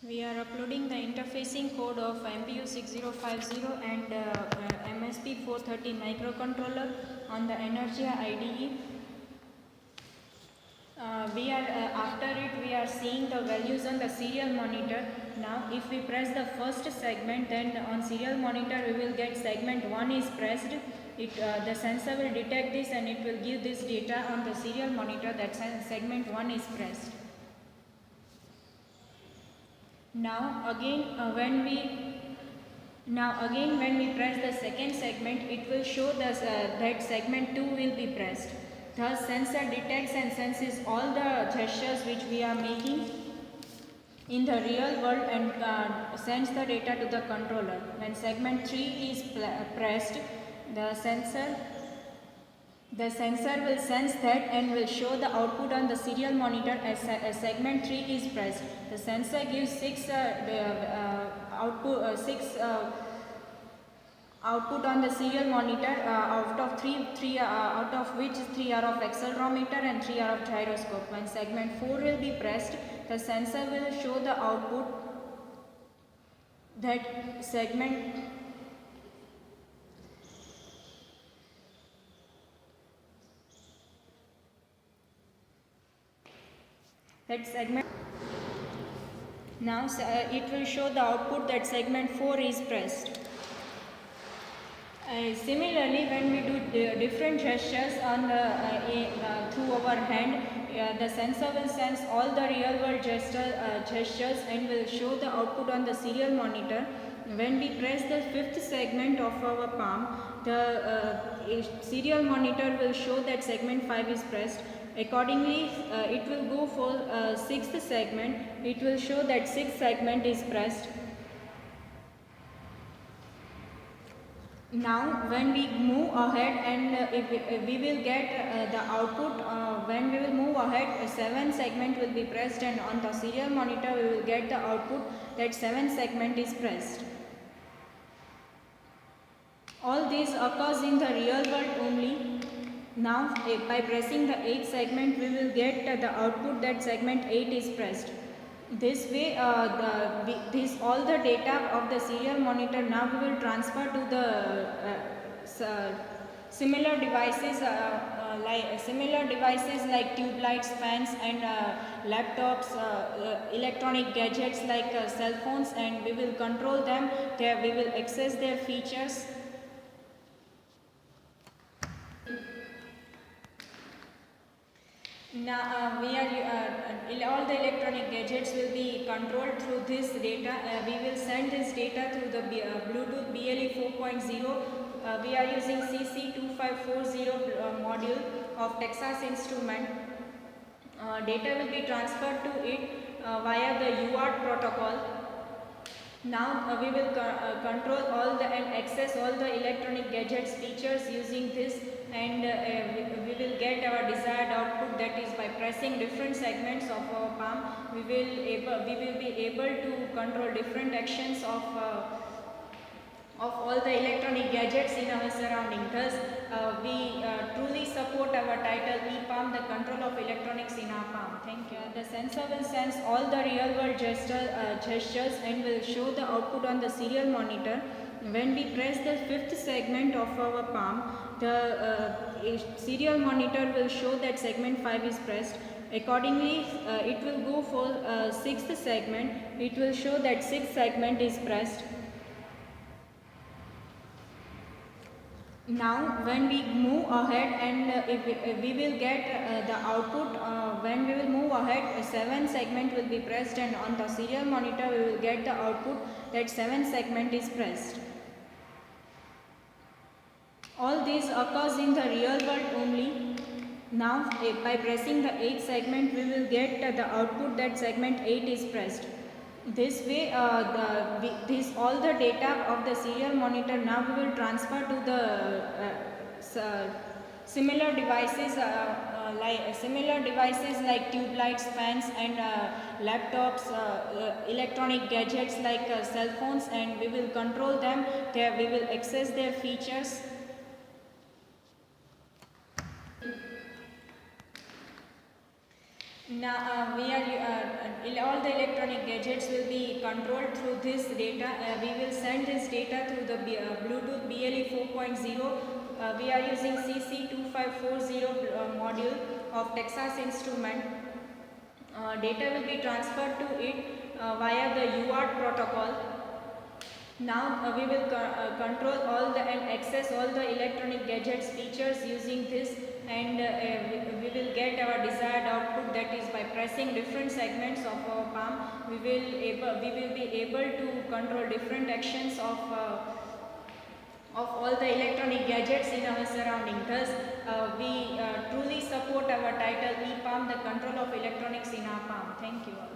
We are uploading the interfacing code of MPU 6050 and MSP 430 microcontroller on the Energia IDE. After it we are seeing the values on the serial monitor. Now if we press the first segment, then on serial monitor we will get segment 1 is pressed. The sensor will detect this and it will give this data on the serial monitor that segment 1 is pressed. Now again when we press the second segment, it will show that segment 2 will be pressed. Thus sensor detects and senses all the gestures which we are making in the real world and sends the data to the controller. When segment 3 is pressed, the sensor will sense that and will show the output on the serial monitor as segment 3 is pressed. The sensor gives 6 output on the serial monitor, out of which 3 are of accelerometer and 3 are of gyroscope. When segment 4 will be pressed, the sensor will show the output that segment now it will show the output that segment 4 is pressed. Similarly, when we do different gestures on through our hand, the sensor will sense all the real world gestures and will show the output on the serial monitor. When we press the fifth segment of our palm, the serial monitor will show that segment 5 is pressed. Accordingly, it will go for sixth segment. It will show that sixth segment is pressed. Now when we move ahead and we will get the output, when we will move ahead, 7 segment will be pressed and on the serial monitor we will get the output that 7 segment is pressed. All this occurs in the real world only. Now by pressing the 8th segment we will get the output that segment 8 is pressed. This way all the data of the serial monitor now we will transfer to the similar devices like tube lights, fans and laptops, electronic gadgets like cell phones, and we will control them. We will access their features. Now all the electronic gadgets will be controlled through this data. We will send this data through the Bluetooth BLE 4.0. We are using CC2540 module of Texas Instrument. Data will be transferred to it via the UART protocol. Now we will control all the and access all the electronic gadgets features using this, and we will get our desired output, that is by pressing different segments of our palm we will be able to control different actions of all the electronic gadgets in our surrounding. Thus we truly support our title ePalm, the control of electronics in our palm. Thank you. The sensor will sense all the real world gestures and will show the output on the serial monitor. When we press the 5th segment of our palm, the serial monitor will show that segment 5 is pressed. Accordingly, it will go for 6th segment. It will show that 6th segment is pressed. Now when we move ahead and we will get the output, when we will move ahead, 7 segment will be pressed and on the serial monitor we will get the output that 7 segment is pressed. All this occurs in the real world only. Now by pressing the 8th segment we will get the output that segment 8 is pressed. This way all the data of the serial monitor now we will transfer to the similar devices like tube lights, fans and laptops, electronic gadgets like cell phones, and we will control them. We will access their features. Now all the electronic gadgets will be controlled through this data. We will send this data through the Bluetooth BLE 4.0. We are using CC2540 module of Texas Instrument. Data will be transferred to it via the UART protocol. Now we will control all the and access all the electronic gadgets features using this, and we will get our desired output, that is by pressing different segments of our palm. We will be able to control different actions of all the electronic gadgets in our surrounding. Thus, we truly support our title ePalm, the control of electronics in our palm. Thank you all.